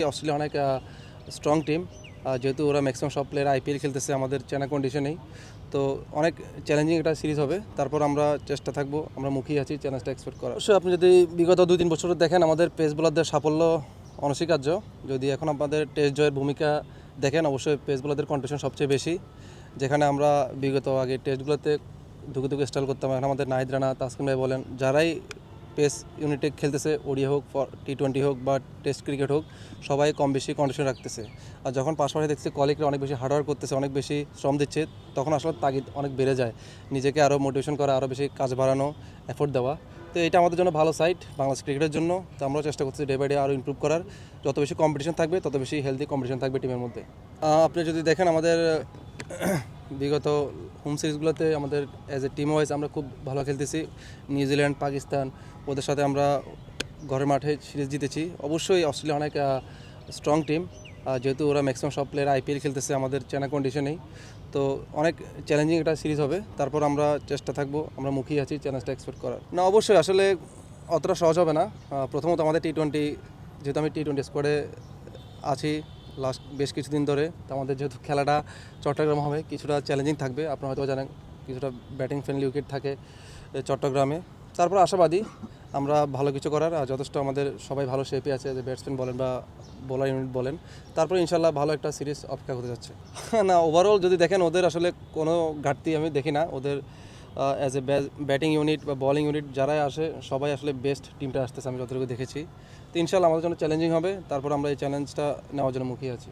Australia অনেক strong team, যেহেতু ওরা ম্যাক্সিমাম সব প্লেয়ার আইপিএল খেলতেছে আমাদের চেনা কন্ডিশনেই। তো অনেক চ্যালেঞ্জিং একটা সিরিজ হবে, তারপর আমরা চেষ্টা থাকবো, আমরা মুখিয়ে আছি চ্যালেঞ্জটা এক্সপেক্ট করার। অবশ্যই আপনি যদি বিগত 2-3 বছর দেখেন আমাদের পেস বোলারদের সাফল্য অনস্বীকার্য। যদি এখন আপনাদের টেস্ট জয়ের ভূমিকা দেখেন, অবশ্যই পেস বোলারদের কন্ট্রিবিউশন সবচেয়ে বেশি। যেখানে আমরা বিগত আগে টেস্টগুলোতে ধুকে ধুকে স্টাইল করতাম, এখন আমাদের নাহিদ রানা, তাসকিন ভাই বলেন, যারাই পেস ইউনিটে খেলতেছে, ওডিআই হোক, টি20 হোক বা টেস্ট ক্রিকেট হোক, সবাই কম বেশি কন্ডিশন রাখতেছে। আর যখন পাশাপাশি দেখছি কলিগরা অনেক বেশি হার্ডওয়ার্ক করতেছে, অনেক বেশি শ্রম দিচ্ছে, তখন আসলে তাগিদ অনেক বেড়ে যায়, নিজেকে আরও মোটিভেশন করা, আরও বেশি কাজ বাড়ানো, এফোর্ট দেওয়া। তো এটা আমাদের জন্য ভালো সাইড বাংলাদেশ ক্রিকেটের জন্য। তো আমরাও চেষ্টা করছি ডে বাই ডে আরও ইমপ্রুভ করার। যত বেশি কম্পিটিশন থাকবে তত বেশি হেলদি কম্পিটিশন থাকবে টিমের মধ্যে। আপনি যদি দেখেন আমাদের বিগত হোম সিরিজগুলোতে আমাদের অ্যাজ এ টিম ওয়াইজ আমরা খুব ভালো খেলতেছি। নিউজিল্যান্ড, পাকিস্তান, ওদের সাথে আমরা ঘরের মাঠে সিরিজ জিতেছি। অবশ্যই অস্ট্রেলিয়া অনেক স্ট্রং টিম, যেহেতু ওরা ম্যাক্সিমাম সব প্লেয়ার আইপিএল খেলতেছে আমাদের চেনা কন্ডিশনেই। তো অনেক চ্যালেঞ্জিং একটা সিরিজ হবে, তারপর আমরা চেষ্টা থাকবো, আমরা মুখিয়ে আছি চ্যালেঞ্জটা এক্সপেক্ট করার। না, অবশ্যই আসলে অতটা সহজ হবে না। প্রথমত আমাদের টি20, যেহেতু আমি টি20 স্কোয়াডে আছি লাস্ট বেশ কিছুদিন ধরে, তো আমাদের যেহেতু খেলাটা চট্টগ্রাম হবে, কিছুটা চ্যালেঞ্জিং থাকবে। আপনারা হয়তো জানেন কিছুটা ব্যাটিং ফ্রেন্ডলি উইকেট থাকে চট্টগ্রামে। তারপর আশাবাদী আমরা ভালো কিছু করার, আর যথেষ্ট আমাদের সবাই ভালো শেপে আছে, যে ব্যাটসম্যান বলেন বা বোলার ইউনিট বলেন। তারপর ইনশাল্লাহ ভালো একটা সিরিজ অপেক্ষা হতে যাচ্ছে। না, ওভারঅল যদি দেখেন ওদের আসলে কোনো ঘাটতি আমি দেখি না। ওদের অ্যাজ এ ব্যাটিং ইউনিট বা বলিং ইউনিট যারাই আসে সবাই আসলে বেস্ট টিমটা আসতেছে আমি যতটুকু দেখেছি। তো ইনশাল্লাহ আমাদের জন্য চ্যালেঞ্জিং হবে, তারপর আমরা এই চ্যালেঞ্জটা নেওয়ার জন্য মুখিয়ে আছি।